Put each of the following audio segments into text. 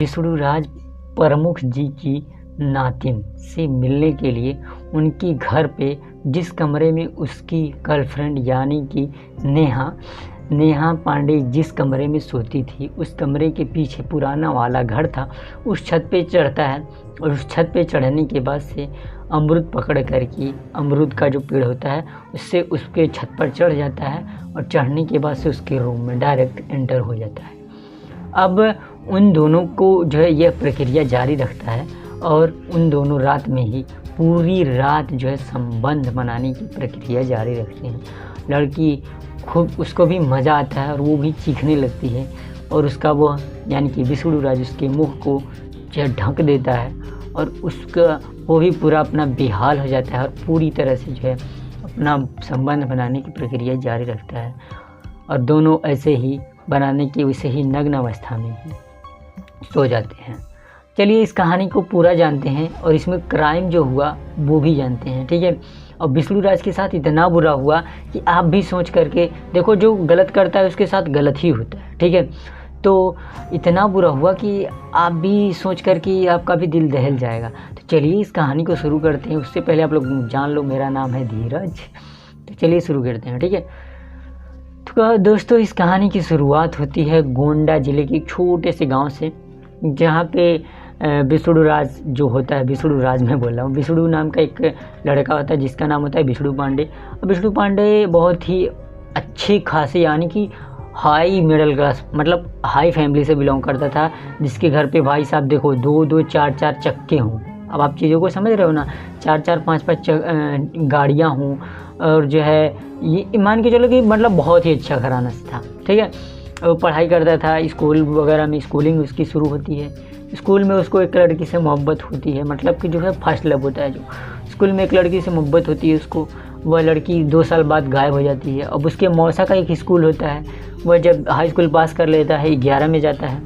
विष्णुराज प्रमुख जी की नातिन से मिलने के लिए उनकी घर पे जिस कमरे में उसकी गर्लफ्रेंड यानी कि नेहा पांडे जिस कमरे में सोती थी, उस कमरे के पीछे पुराना वाला घर था। उस छत पे चढ़ता है और उस छत पे चढ़ने के बाद से अमरूद पकड़ कर के, अमरूद का जो पेड़ होता है उससे उसके छत पर चढ़ जाता है और चढ़ने के बाद से उसके रूम में डायरेक्ट एंटर हो जाता है। अब उन दोनों को जो है यह प्रक्रिया जारी रखता है और उन दोनों रात में ही पूरी रात जो है संबंध बनाने की प्रक्रिया जारी रखते हैं। लड़की खूब, उसको भी मज़ा आता है और वो भी चीखने लगती है और उसका वो यानी कि विष्णुराज उसके मुँह को जो है ढक देता है और उसका वो भी पूरा अपना बेहाल हो जाता है और पूरी तरह से जो है अपना संबंध बनाने की प्रक्रिया जारी रखता है और दोनों ऐसे ही बनाने की वैसे ही नग्न अवस्था में ही सो जाते हैं। चलिए इस कहानी को पूरा जानते हैं और इसमें क्राइम जो हुआ वो भी जानते हैं, ठीक है। और विष्णुराज के साथ इतना बुरा हुआ कि आप भी सोच करके देखो, जो गलत करता है उसके साथ गलत ही होता है, ठीक है। तो इतना बुरा हुआ कि आप भी सोच कर कि आपका भी दिल दहल जाएगा। तो चलिए इस कहानी को शुरू करते हैं। उससे पहले आप लोग जान लो मेरा नाम है धीरज। तो चलिए शुरू करते हैं, ठीक है। तो दोस्तों इस कहानी की शुरुआत होती है गोंडा ज़िले के एक छोटे से गांव से, जहां पे विष्णुराज जो होता है, विष्णुराज मैं बोल रहा हूँ, विष्णु नाम का एक लड़का होता है जिसका नाम होता है विष्णु पांडे। विष्णु पांडे बहुत ही अच्छे खासे यानी कि हाई मिडिल क्लास मतलब हाई फैमिली से बिलोंग करता था, जिसके घर पे भाई साहब देखो 2-2 4-4 चक्के हों। अब आप चीज़ों को समझ रहे हो ना, 4-4 5-5 गाड़ियाँ हों और जो है ये मान के चलो कि मतलब बहुत ही अच्छा घराना से था, ठीक है। वो पढ़ाई करता था, स्कूल वगैरह में स्कूलिंग उसकी शुरू होती है। स्कूल में उसको एक लड़की से मोहब्बत होती है, मतलब कि जो है फर्स्ट लव होता है। जो स्कूल में एक लड़की से मोहब्बत होती है उसको, वह लड़की 2 साल बाद गायब हो जाती है। अब उसके मौसा का एक स्कूल होता है, वह जब हाई स्कूल पास कर लेता है 11 में जाता है,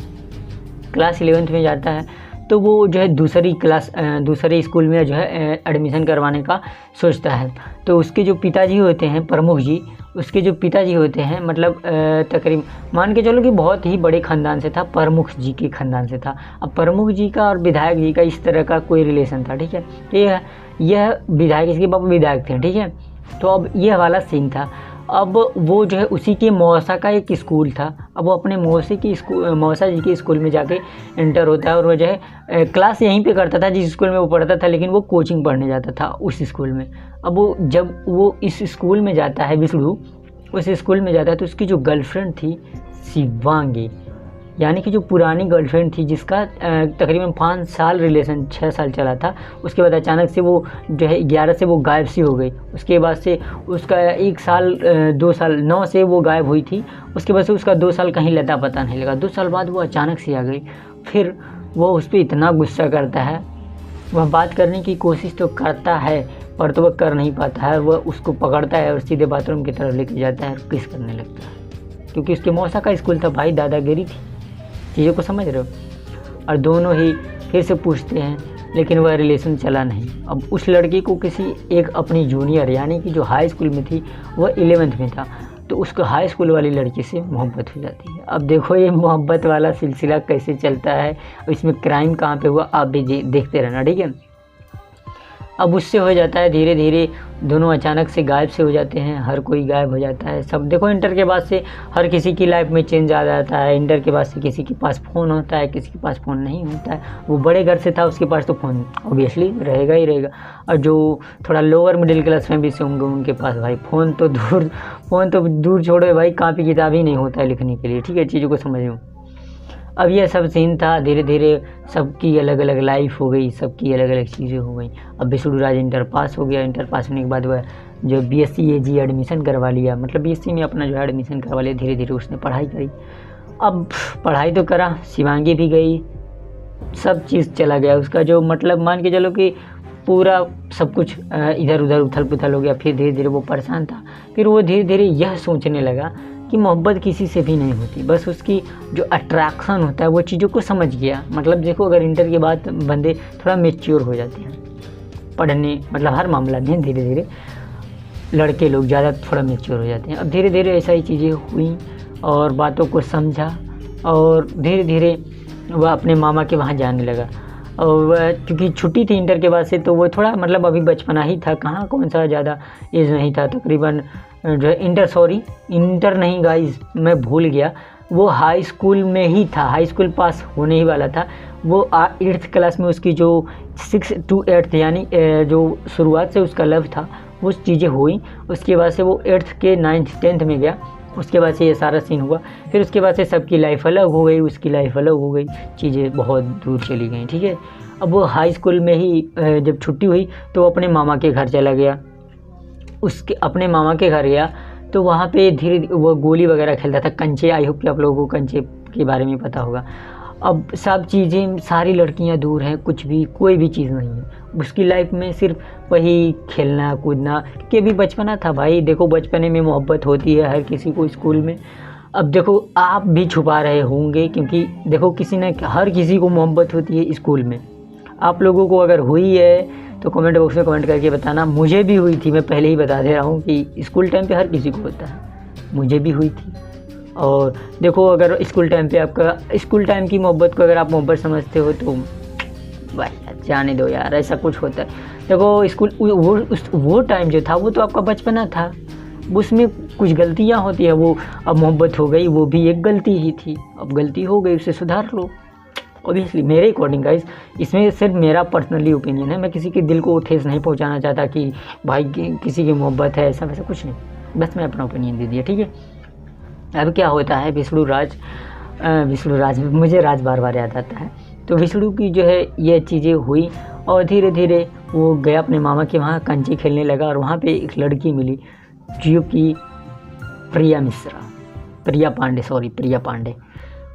क्लास 11th में जाता है, तो वो जो है दूसरे स्कूल में जो है एडमिशन करवाने का सोचता है। तो उसके जो पिताजी होते हैं प्रमुख जी, उसके जो पिताजी होते हैं मतलब तकरीबन मान के चलो कि बहुत ही बड़े ख़ानदान से था, प्रमुख जी के ख़ानदान से था। अब प्रमुख जी का और विधायक जी का इस तरह का कोई रिलेशन था, ठीक है। यह विधायक, इसके पापा विधायक थे, ठीक है। तो अब यह वाला सीन था। अब वो जो है उसी के मौसा का एक स्कूल था। अब वो अपने मौसा जी के स्कूल में जाके एंटर होता है और वो जो है क्लास यहीं पे करता था जिस स्कूल में वो पढ़ता था, लेकिन वो कोचिंग पढ़ने जाता था उस स्कूल में। अब वो जब वो इस स्कूल में जाता है, विष्णु उस स्कूल में जाता है, तो उसकी जो गर्लफ्रेंड थी शिवांगी, यानी कि जो पुरानी गर्लफ्रेंड थी जिसका तकरीबन 5 साल रिलेशन 6 साल चला था, उसके बाद अचानक से वो जो है 11 से वो गायब सी हो गई। उसके बाद से उसका 1 साल 2 साल 9 से वो गायब हुई थी। उसके बाद से उसका 2 साल कहीं लता पता नहीं लगा। 2 साल बाद वो अचानक से आ गई। फिर वो उस पर इतना गुस्सा करता है, वह बात करने की कोशिश तो करता है पर तो वह कर नहीं पाता है। वह उसको पकड़ता है और सीधे बाथरूम की तरफ लेके जाता है और किस करने लगता है, क्योंकि उसके मौसा का स्कूल था भाई, दादागिरी थी। चीज़ों को समझ रहे हो। और दोनों ही फिर से पूछते हैं, लेकिन वह रिलेशन चला नहीं। अब उस लड़की को किसी एक अपनी जूनियर यानी कि जो हाई स्कूल में थी, वह 11th में था, तो उसको हाई स्कूल वाली लड़की से मोहब्बत हो जाती है। अब देखो ये मोहब्बत वाला सिलसिला कैसे चलता है, इसमें क्राइम कहाँ पे हुआ आप भी देखते रहना, ठीक है। अब उससे हो जाता है धीरे धीरे दोनों अचानक से गायब से हो जाते हैं, हर कोई गायब हो जाता है। सब देखो इंटर के बाद से हर किसी की लाइफ में चेंज आ जाता है। इंटर के बाद से किसी के पास फ़ोन होता है, किसी के पास फ़ोन नहीं होता है। वो बड़े घर से था, उसके पास तो फ़ोन ऑब्वियसली रहेगा ही रहेगा। और जो थोड़ा लोअर मिडिल क्लास फैमिली से होंगे उनके पास भाई फ़ोन तो दूर छोड़ो भाई, कापी किताब ही नहीं होता है लिखने के लिए, ठीक है। चीज़ों को समझो। अब यह सब सीन था, धीरे धीरे सबकी अलग अलग लाइफ हो गई, सबकी अलग अलग चीज़ें हो गई। अब विष्णुराज इंटर पास हो गया। इंटर पास होने के बाद वह जो BSc AG एडमिशन करवा लिया, मतलब BSc में अपना जो है एडमिशन करवा लिया। धीरे धीरे उसने पढ़ाई करी। अब पढ़ाई तो करा, शिवांगी भी गई, सब चीज़ चला गया उसका, जो मतलब मान के चलो कि पूरा सब कुछ इधर उधर उथल पुथल हो गया। फिर धीरे धीरे वो परेशान था। फिर वो धीरे धीरे यह सोचने लगा कि मोहब्बत किसी से भी नहीं होती, बस उसकी जो अट्रैक्शन होता है वो चीज़ों को समझ गया। मतलब देखो अगर इंटर के बाद बंदे थोड़ा मेच्योर हो जाते हैं पढ़ने, मतलब हर मामला में धीरे धीरे लड़के लोग ज़्यादा थोड़ा मेच्योर हो जाते हैं। अब धीरे धीरे ऐसा ही चीज़ें हुई और बातों को समझा और धीरे धीरे वह अपने मामा के वहाँ जाने लगा। और वह क्योंकि छुट्टी थी इंटर के बाद से, तो वो थोड़ा मतलब अभी बचपना ही था, कहाँ कौन सा ज़्यादा एज नहीं था, तकरीबन जो है इंटर नहीं गाइस, मैं भूल गया, वो हाई स्कूल में ही था, हाई स्कूल पास होने ही वाला था। वो 8th क्लास में उसकी जो 6 to 8 यानी जो शुरुआत से उसका लव था वो चीज़ें हुई। उसके बाद से वो 8th के 9th 10th में गया, उसके बाद से ये सारा सीन हुआ। फिर उसके बाद से सबकी लाइफ अलग हो गई, उसकी लाइफ अलग हो गई, चीज़ें बहुत दूर चली गई, ठीक है। अब वो हाई स्कूल में ही जब छुट्टी हुई तो वो अपने मामा के घर चला गया। उसके अपने मामा के घर गया तो वहाँ पे धीरे वो गोली वगैरह खेलता था, कंचे। आई होप कि आप लोगों को कंचे के बारे में पता होगा। अब सब चीज़ें, सारी लड़कियाँ दूर हैं, कुछ भी कोई भी चीज़ नहीं है उसकी लाइफ में, सिर्फ वही खेलना कूदना, कि भी बचपना था भाई। देखो बचपने में मोहब्बत होती है हर किसी को स्कूल में। अब देखो आप भी छुपा रहे होंगे, क्योंकि देखो हर किसी को मोहब्बत होती है स्कूल में। आप लोगों को अगर हुई है तो कमेंट बॉक्स में कमेंट करके बताना। मुझे भी हुई थी, मैं पहले ही बता दे रहा हूँ कि स्कूल टाइम पे हर किसी को होता है, मुझे भी हुई थी। और देखो अगर स्कूल टाइम पे आपका स्कूल टाइम की मोहब्बत को अगर आप मोहब्बत समझते हो तो भाई जाने दो यार, ऐसा कुछ होता है। देखो स्कूल वो टाइम जो था वो तो आपका बचपना था, उसमें कुछ गलतियाँ होती है, वो अब मोहब्बत हो गई, वो भी एक गलती ही थी, अब गलती हो गई उसे सुधार लो। ऑब्वियसली मेरे अकॉर्डिंग गाइस, इसमें सिर्फ मेरा पर्सनली ओपिनियन है, मैं किसी के दिल को ठेस नहीं पहुंचाना चाहता कि भाई किसी की मोहब्बत है, ऐसा वैसा कुछ नहीं, बस मैं अपना ओपिनियन दे दिया, ठीक है। अब क्या होता है, विष्णु राज मुझे राज बार बार याद आता है। तो विष्णु की जो है ये चीज़ें हुई और धीरे धीरे वो गया अपने मामा के वहाँ, कंचे खेलने लगा और वहाँ पे एक लड़की मिली जो कि प्रिया पांडे।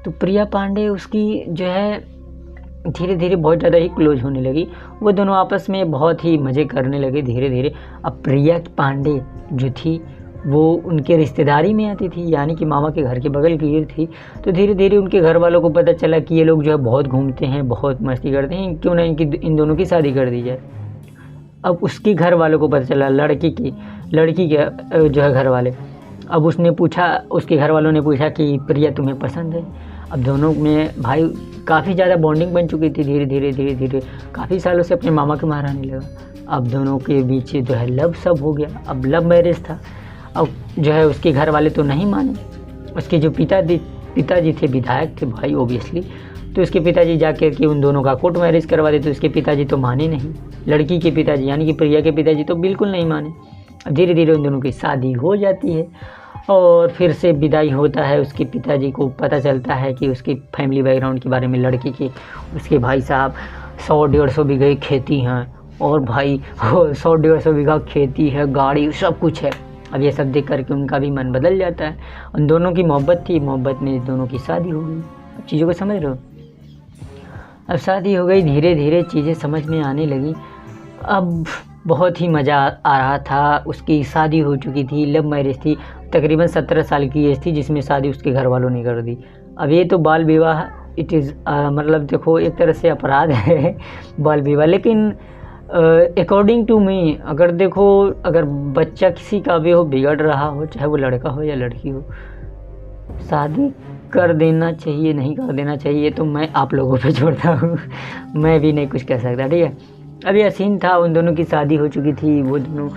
तो प्रिया पांडे उसकी जो है धीरे धीरे बहुत ज़्यादा ही क्लोज होने लगी, वो दोनों आपस में बहुत ही मज़े करने लगे धीरे धीरे। अब प्रिया पांडे जो थी वो उनके रिश्तेदारी में आती थी, यानी कि मामा के घर के बगल की थी। तो धीरे धीरे उनके घर वालों को पता चला कि ये लोग जो है बहुत घूमते हैं, बहुत मस्ती करते हैं, क्यों ना इन दोनों की शादी कर दी जाए। अब उसके घर वालों को पता चला, लड़की के जो है घर वाले, अब उसके घर वालों ने पूछा कि प्रिया तुम्हें पसंद है। अब दोनों में भाई काफ़ी ज़्यादा बॉन्डिंग बन चुकी थी, धीरे धीरे काफ़ी सालों से अपने मामा के वहाँ रहने लगा। अब दोनों के बीच जो है लव सब हो गया, अब लव मैरिज था। अब जो है उसके घर वाले तो नहीं माने, उसके जो पिताजी थे विधायक थे भाई ओबियसली, तो उसके पिताजी जाकर के उन दोनों का कोर्ट मैरिज करवा देते। उसके पिताजी तो माने नहीं, लड़की के पिताजी यानी कि प्रिया के पिताजी तो बिल्कुल नहीं माने। अब धीरे धीरे उन दोनों की शादी हो जाती है और फिर से विदाई होता है। उसके पिताजी को पता चलता है कि उसकी फैमिली बैकग्राउंड के बारे में, लड़की के, उसके भाई साहब 100-150 बीघे खेती हैं और भाई 100-150 बीघा खेती है, गाड़ी, सब कुछ है। अब ये सब देख करके उनका भी मन बदल जाता है। उन दोनों की मोहब्बत थी, मोहब्बत में दोनों की शादी हो गई। अब चीज़ों को समझ रहे हो, अब शादी हो गई, धीरे धीरे चीज़ें समझ में आने लगी। अब बहुत ही मज़ा आ रहा था, उसकी शादी हो चुकी थी, लव मैरिज थी, तकरीबन 17 साल की एज थी जिसमें शादी उसके घर वालों ने कर दी। अब ये तो बाल विवाह इट इज़ मतलब देखो एक तरह से अपराध है बाल विवाह, लेकिन अकॉर्डिंग टू मी अगर बच्चा किसी का भी हो, बिगड़ रहा हो, चाहे वो लड़का हो या लड़की हो, शादी कर देना चाहिए, नहीं कर देना चाहिए तो मैं आप लोगों पे छोड़ता हूँ मैं भी नहीं कुछ कह सकता, ठीक है। अब यह सीन था, उन दोनों की शादी हो चुकी थी, वो दोनों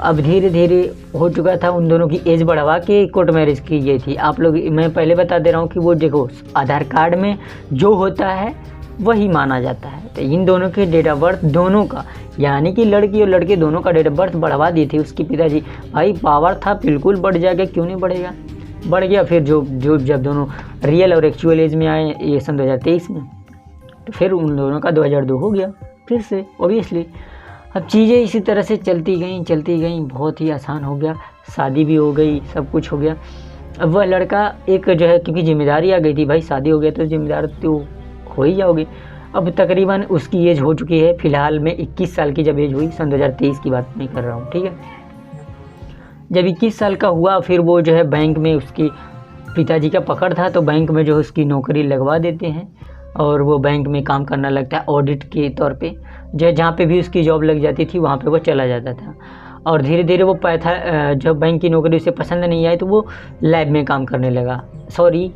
अब धीरे धीरे हो चुका था, उन दोनों की एज बढ़वा के कोर्ट मैरिज की गई थी। आप लोग, मैं पहले बता दे रहा हूँ कि वो देखो आधार कार्ड में जो होता है वही माना जाता है। तो इन दोनों के डेट ऑफ बर्थ दोनों का, यानी कि लड़की और लड़के दोनों का डेट ऑफ बर्थ बढ़वा दी थी उसके पिताजी। भाई पावर था, बिल्कुल बढ़ जाएगा, क्यों नहीं बढ़ेगा, बढ़ गया। फिर जब दोनों रियल और एक्चुअल एज में आए, ये सन 2023 में, तो फिर उन दोनों का 2002 हो गया फिर से ओबियसली। अब चीज़ें इसी तरह से चलती गई, बहुत ही आसान हो गया, शादी भी हो गई, सब कुछ हो गया। अब वह लड़का एक जो है, क्योंकि जिम्मेदारी आ गई थी, भाई शादी हो गया तो जिम्मेदार तो हो ही जाओगे। अब तकरीबन उसकी एज हो चुकी है फ़िलहाल में 21 साल की, जब एज हुई, सन 2023 की बात नहीं कर रहा हूँ, ठीक है। जब 21 साल का हुआ, फिर वो जो है बैंक में, उसकी पिताजी का पकड़ था तो बैंक में जो है उसकी नौकरी लगवा देते हैं और वो बैंक में काम करना लगता है ऑडिट के तौर पे। जहाँ पे भी उसकी जॉब लग जाती थी वहाँ पे वो चला जाता था और धीरे धीरे वो जब बैंक की नौकरी उसे पसंद नहीं आई तो वो लैब में काम करने लगा। सॉरी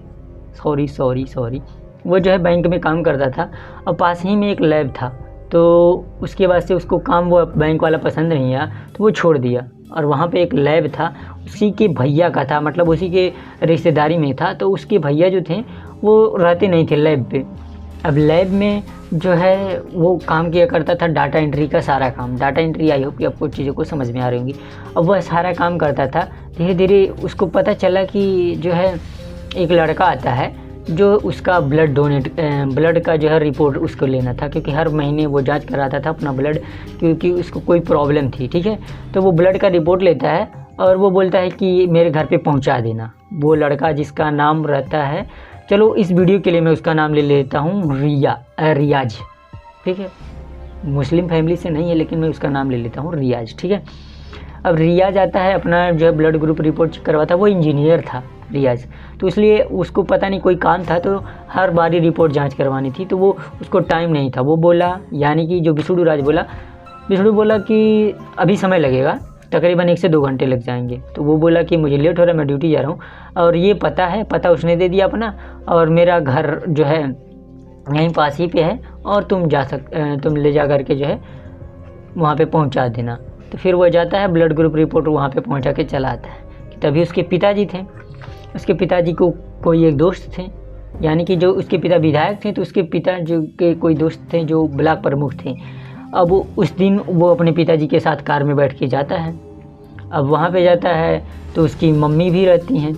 वो जो है बैंक में काम करता था और पास ही में एक लैब था, तो उसके बाद से उसको काम वो बैंक वाला पसंद नहीं आया तो वो छोड़ दिया। और वहाँ पे एक लैब था, उसी के भैया का था, मतलब उसी के रिश्तेदारी में था, तो उसके भैया जो थे वो रहते नहीं थे लैब पे। अब लैब में जो है वो काम किया करता था डाटा एंट्री का सारा काम। डाटा एंट्री आई होप कि आपको चीज़ों को समझ में आ रही होंगी। अब वह सारा काम करता था। धीरे धीरे उसको पता चला कि जो है एक लड़का आता है जो उसका ब्लड का जो है रिपोर्ट उसको लेना था, क्योंकि हर महीने वो जांच कराता था अपना ब्लड, क्योंकि उसको कोई प्रॉब्लम थी। ठीक है, तो वो ब्लड का रिपोर्ट लेता है और वो बोलता है कि मेरे घर पे पहुंचा देना। वो लड़का जिसका नाम रहता है, चलो इस वीडियो के लिए मैं उसका नाम ले लेता हूँ रियाज। ठीक है, मुस्लिम फैमिली से नहीं है लेकिन मैं उसका नाम ले लेता हूँ रियाज। ठीक है, अब रियाज आता है, अपना जो है ब्लड ग्रुप रिपोर्ट करवाता। वो इंजीनियर था रियाज, तो इसलिए उसको पता नहीं कोई काम था, तो हर बारी रिपोर्ट जांच करवानी थी, तो वो उसको टाइम नहीं था। वो बोला, यानी कि जो विष्णु राज बोला कि अभी समय लगेगा, तकरीबन 1 से 2 घंटे लग जाएंगे। तो वो बोला कि मुझे लेट हो रहा है, मैं ड्यूटी जा रहा हूँ, और ये पता उसने दे दिया अपना, और मेरा घर जो है यहीं पास ही पे है, और तुम ले जा करके जो है वहाँ पे पहुँचा देना। तो फिर वो जाता है, ब्लड ग्रुप रिपोर्ट वहाँ पे पहुँचा के चला आता है। तभी उसके पिताजी थे, उसके पिताजी को कोई एक दोस्त थे, यानी कि जो उसके पिता विधायक थे, तो उसके पिता जो के कोई दोस्त थे जो ब्लॉक प्रमुख थे। अब उस दिन वो अपने पिताजी के साथ कार में बैठ के जाता है। अब वहाँ पे जाता है तो उसकी मम्मी भी रहती हैं,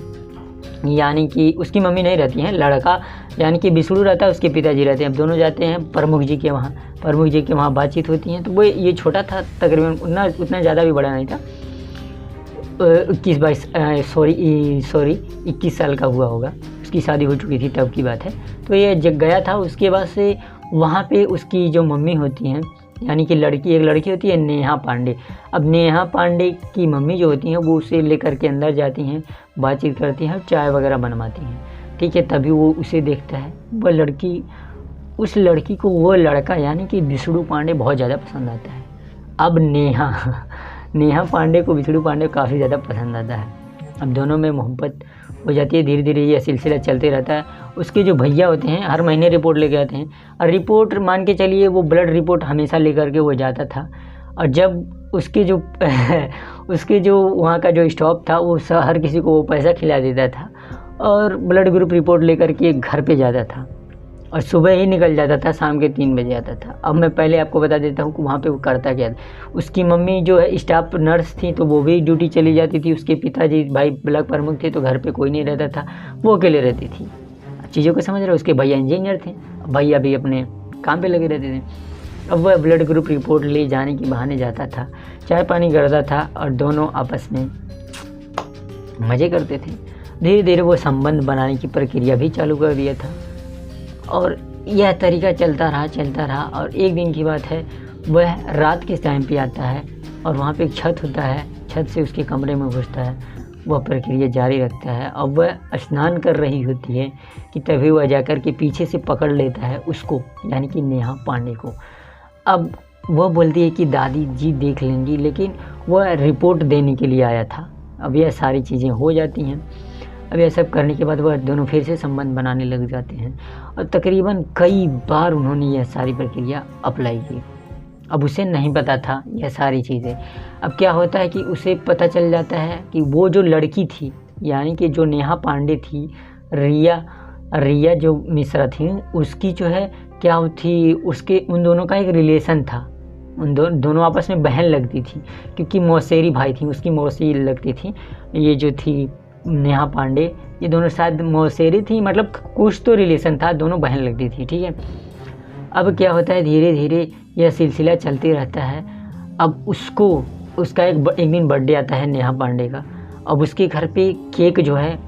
यानी कि उसकी मम्मी नहीं रहती हैं, लड़का यानी कि विष्णु रहता है, उसके पिताजी रहते हैं। अब दोनों जाते हैं प्रमुख जी के वहाँ बातचीत होती हैं। तो वो ये छोटा था, तकरीबन उतना ज़्यादा भी बड़ा नहीं था, 21 साल का हुआ होगा, उसकी शादी हो चुकी थी तब की बात है। तो ये जब गया था, उसके बाद से वहाँ पे उसकी जो मम्मी होती हैं, यानी कि एक लड़की होती है नेहा पांडे। अब नेहा पांडे की मम्मी जो होती हैं वो उसे लेकर के अंदर जाती हैं, बातचीत करती हैं, चाय वगैरह बनवाती हैं। ठीक है, तभी वो उसे देखता है। उस लड़की को वो लड़का यानी कि विष्णु पांडे बहुत ज़्यादा पसंद आता है। अब नेहा पांडे को विष्णु पांडे काफ़ी ज़्यादा पसंद आता है। अब दोनों में मोहब्बत हो जाती है। धीरे धीरे ये सिलसिला चलते रहता है। उसके जो भैया होते हैं हर महीने रिपोर्ट लेके आते हैं, और रिपोर्ट मान के चलिए वो ब्लड रिपोर्ट हमेशा लेकर के वो जाता था। और जब उसके जो वहाँ का जो स्टाफ था वो हर किसी को वो पैसा खिला देता था, और ब्लड ग्रुप रिपोर्ट लेकर के घर पे जाता था, और सुबह ही निकल जाता था, शाम के 3 बजे आता था। अब मैं पहले आपको बता देता हूँ कि वहाँ पे वो करता क्या था। उसकी मम्मी जो है स्टाफ नर्स थी, तो वो भी ड्यूटी चली जाती थी। उसके पिताजी भाई ब्लॉक प्रमुख थे, तो घर पे कोई नहीं रहता था, वो अकेले रहती थी। चीज़ों को समझ रहे हो। उसके भैया इंजीनियर थे, भैया भी अपने काम पे लगे रहते थे। अब वह ब्लड ग्रुप रिपोर्ट ले जाने के बहाने जाता था, चाय पानी करता था, और दोनों आपस में मज़े करते थे। धीरे धीरे वो संबंध बनाने की प्रक्रिया भी चालू कर दिया था, और यह तरीका चलता रहा। और एक दिन की बात है, वह रात के टाइम पे आता है, और वहाँ पे एक छत होता है, छत से उसके कमरे में घुसता है, वह प्रक्रिया जारी रखता है। अब वह स्नान कर रही होती है कि तभी वह जाकर के पीछे से पकड़ लेता है उसको, यानी कि नेहा पांडे को। अब वह बोलती है कि दादी जी देख लेंगी, लेकिन वह रिपोर्ट देने के लिए आया था। अब यह सारी चीज़ें हो जाती हैं। अब यह सब करने के बाद वह दोनों फिर से संबंध बनाने लग जाते हैं, और तकरीबन कई बार उन्होंने यह सारी प्रक्रिया अप्लाई की। अब उसे नहीं पता था यह सारी चीज़ें। अब क्या होता है कि उसे पता चल जाता है कि वो जो लड़की थी, यानी कि जो नेहा पांडे थी, रिया जो मिश्रा थी, उसकी जो है क्या थी, उन दोनों का एक रिलेशन था। उन दोनों आपस में बहन लगती थी, क्योंकि मौसेरी भाई थी, उसकी मौसी लगती थी। ये जो थी नेहा पांडे, ये दोनों शायद मौसेरी थी, मतलब कुछ तो रिलेशन था, दोनों बहन लगती थी। ठीक है, अब क्या होता है, धीरे धीरे यह सिलसिला चलते रहता है। अब उसका एक दिन बर्थडे आता है नेहा पांडे का। अब उसके घर पे केक जो है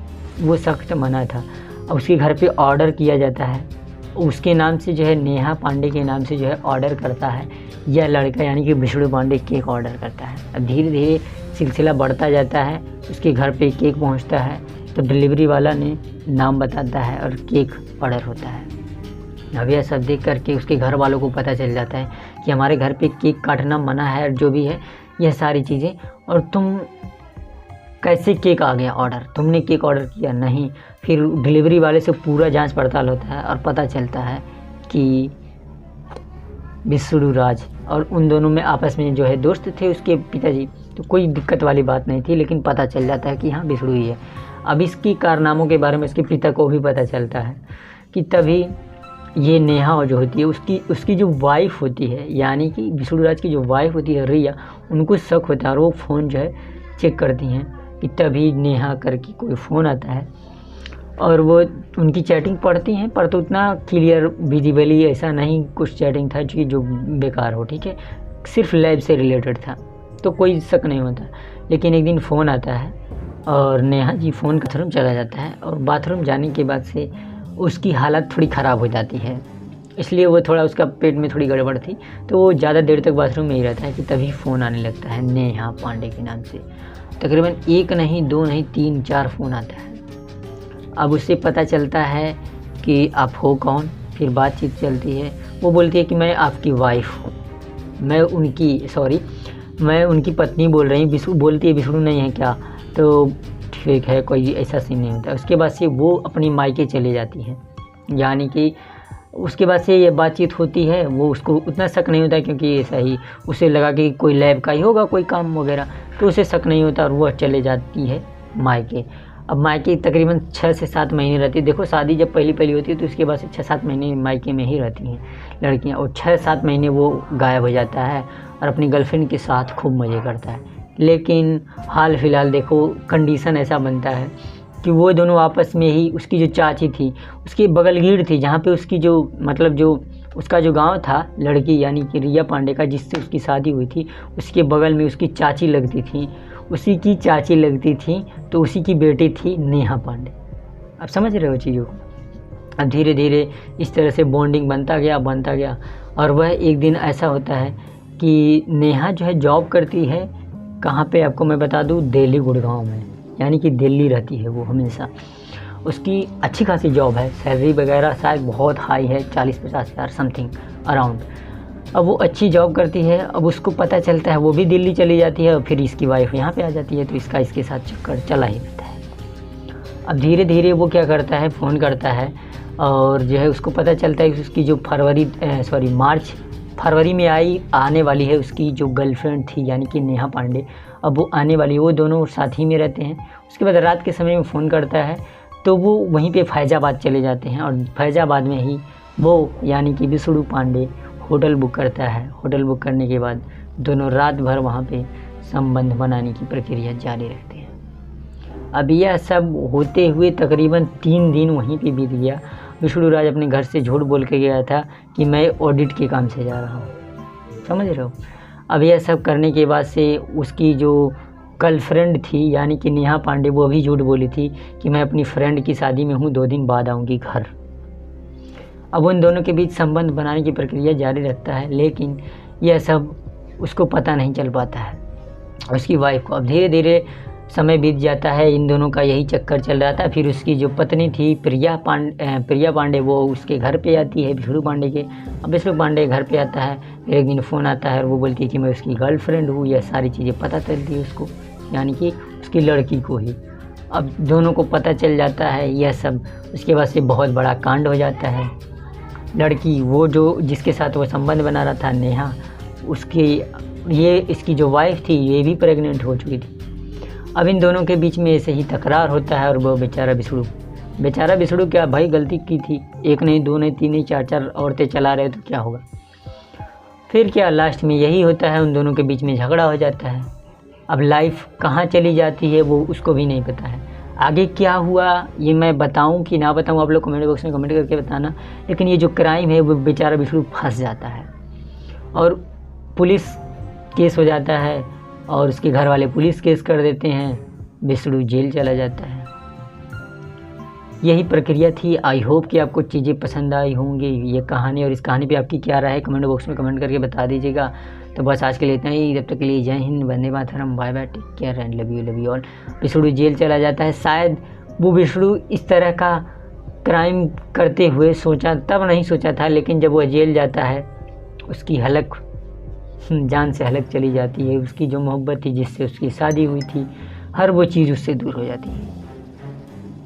वो सख्त मना था। अब उसके घर पे ऑर्डर किया जाता है, उसके नाम से जो है नेहा पांडे के नाम से जो है ऑर्डर करता है यह लड़का, यानी कि विष्णु पांडे केक ऑर्डर करता है। अब धीरे धीरे सिलसिला बढ़ता जाता है, उसके घर पे केक पहुंचता है, तो डिलीवरी वाला ने नाम बताता है और केक ऑर्डर होता है। अब यह सब देख करके उसके घर वालों को पता चल जाता है कि हमारे घर पे केक काटना मना है, और जो भी है यह सारी चीज़ें, और तुम कैसे केक आ गया ऑर्डर, तुमने केक ऑर्डर किया नहीं। फिर डिलीवरी वाले से पूरा जांच पड़ताल होता है और पता चलता है कि विष्णु राज और उन दोनों में आपस में जो है दोस्त थे उसके पिताजी, तो कोई दिक्कत वाली बात नहीं थी। लेकिन पता चल जाता है कि हाँ विष्णु ही है। अब इसकी कारनामों के बारे में इसके पिता को भी पता चलता है कि तभी ये नेहा जो होती है उसकी जो वाइफ होती है, यानी कि विष्णु राज की जो वाइफ होती है रिया, उनको शक होता है और वो फ़ोन जो है चेक करती हैं कि तभी नेहा करके कोई फ़ोन आता है और वो उनकी चैटिंग पढ़ती हैं, पर तो उतना क्लियर विजिबली ऐसा नहीं कुछ चैटिंग था जो बेकार हो, ठीक है, सिर्फ लैब से रिलेटेड था तो कोई शक नहीं होता। लेकिन एक दिन फ़ोन आता है और नेहा जी फ़ोन बाथरूम चला जाता है और बाथरूम जाने के बाद से उसकी हालत थोड़ी ख़राब हो जाती है, इसलिए वो थोड़ा उसका पेट में थोड़ी गड़बड़ थी तो वो ज़्यादा देर तक बाथरूम में ही रहता है कि तभी फ़ोन आने लगता है नेहा पांडे के नाम से। तकरीबन 1 नहीं 2 नहीं 3 4 फ़ोन आता है। अब उससे पता चलता है कि आप हो कौन। फिर बातचीत चलती है, वो बोलती है कि मैं आपकी वाइफ हूँ, मैं उनकी पत्नी बोल रही हूँ। विष्णु बोलती है विष्णु नहीं है क्या, तो ठीक है कोई ऐसा सीन नहीं होता। उसके बाद से वो अपनी मायके चले जाती है, यानी कि उसके बाद से ये बातचीत होती है। वो उसको उतना शक नहीं होता क्योंकि ऐसा ही उसे लगा कि कोई लैब का ही होगा कोई काम वगैरह, तो उसे शक नहीं होता और वह चले जाती है मायके। अब मायके तकरीबन 6 से 7 महीने रहती है। देखो शादी जब पहली होती है तो उसके बाद से 6-7 महीने मायके में ही रहती हैं लड़कियां, और 6-7 महीने वो गायब हो जाता है और अपनी गर्लफ्रेंड के साथ खूब मज़े करता है। लेकिन हाल फिलहाल देखो कंडीशन ऐसा बनता है कि वो दोनों आपस में ही, उसकी जो चाची थी उसकी बगलगीर थी जहाँ पे उसकी जो उसका जो गांव था, लड़की यानी कि रिया पांडे का जिससे उसकी शादी हुई थी, उसके बगल में उसकी चाची लगती थी, उसी की चाची लगती थी, तो उसी की बेटी थी नेहा पांडे। आप समझ रहे हो चीज़ों को। अब धीरे धीरे इस तरह से बॉन्डिंग बनता गया और वह एक दिन ऐसा होता है कि नेहा जो है जॉब करती है कहाँ पे, आपको मैं बता दूँ, दिल्ली गुड़गांव में, यानी कि दिल्ली रहती है वो हमेशा। उसकी अच्छी खासी जॉब है, सैलरी वगैरह शायद बहुत हाई है, 40-50 हज़ार समथिंग अराउंड। अब वो अच्छी जॉब करती है। अब उसको पता चलता है, वो भी दिल्ली चली जाती है और फिर इसकी वाइफ यहाँ पे आ जाती है, तो इसका इसके साथ चक्कर चला ही रहता है। अब धीरे धीरे वो क्या करता है, फ़ोन करता है और जो है उसको पता चलता है कि उसकी जो फरवरी में आने वाली है उसकी जो गर्लफ्रेंड थी यानी कि नेहा पांडे, अब वो आने वाली है। वो दोनों साथ ही में रहते हैं। उसके बाद रात के समय में फ़ोन करता है तो वो वहीं पे फैज़ाबाद चले जाते हैं और फैज़ाबाद में ही वो यानी कि विष्णु पांडे होटल बुक करता है। होटल बुक करने के बाद दोनों रात भर वहाँ पे संबंध बनाने की प्रक्रिया जारी रखते हैं। अब यह सब होते हुए तकरीबन 3 दिन वहीं पे बीत गया। विष्णु राज अपने घर से झूठ बोल के गया था कि मैं ऑडिट के काम से जा रहा हूँ, समझ रहे हो। अब यह सब करने के बाद से उसकी जो गर्लफ्रेंड थी यानी कि नेहा पांडे, वो भी झूठ बोली थी कि मैं अपनी फ्रेंड की शादी में हूँ, 2 दिन बाद आऊँगी घर। अब उन दोनों के बीच संबंध बनाने की प्रक्रिया जारी रखता है, लेकिन यह सब उसको पता नहीं चल पाता है उसकी वाइफ को। अब धीरे धीरे समय बीत जाता है, इन दोनों का यही चक्कर चल रहा था। फिर उसकी जो पत्नी थी प्रिया पांडे, वो उसके घर पे आती है विष्णु पांडे के। अब विष्णु पांडे घर पे आता है, फिर एक दिन फ़ोन आता है और वो बोलती है कि मैं उसकी गर्लफ्रेंड हूँ। यह सारी चीज़ें पता चलती है उसको, यानी कि उसकी लड़की को ही। अब दोनों को पता चल जाता है यह सब। उसके बाद से बहुत बड़ा कांड हो जाता है। लड़की वो जो जिसके साथ वो संबंध बना रहा था नेहा, इसकी जो वाइफ थी ये भी प्रेग्नेंट हो चुकी थी। अब इन दोनों के बीच में ऐसे ही तकरार होता है और वो बेचारा विष्णु क्या भाई गलती की थी, 1 नहीं 2 नहीं 3 नहीं 4 औरतें चला रहे तो क्या होगा। फिर क्या लास्ट में यही होता है, उन दोनों के बीच में झगड़ा हो जाता है। अब लाइफ कहाँ चली जाती है वो उसको भी नहीं पता है। आगे क्या हुआ ये मैं बताऊं कि ना बताऊं, आप लोग कमेंट बॉक्स में कमेंट करके बताना। लेकिन ये जो क्राइम है वो बेचारा विष्णु फंस जाता है और पुलिस केस हो जाता है और उसके घर वाले पुलिस केस कर देते हैं, विष्णु जेल चला जाता है। यही प्रक्रिया थी। आई होप कि आपको चीज़ें पसंद आई होंगी ये कहानी, और इस कहानी पे आपकी क्या राय है कमेंट बॉक्स में कमेंट करके बता दीजिएगा। तो बस आज के लिए इतना ही, जब तक के लिए जय हिंद, वंदे मातरम, bye bye, take care and love you all. Vishnu jail चला जाता है। शायद वो विष्णु इस तरह का क्राइम करते हुए तब नहीं सोचा था, लेकिन जब वह जेल जाता है उसकी जान से हलक चली जाती है। उसकी जो मोहब्बत थी जिससे उसकी शादी हुई थी, हर वो चीज़ उससे दूर हो जाती है।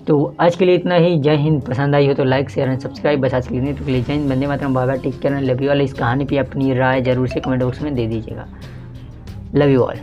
तो आज के लिए इतना ही। जय हिंद। पसंद आई हो तो लाइक शेयर एंड सब्सक्राइब। बस आज के लिए तो के लिए जय हिंद, वंदे मातरम, bye bye, take care and love you all. इस कहानी पे अपनी राय जरूर से कमेंट बॉक्स में दे दीजिएगा। Love you all.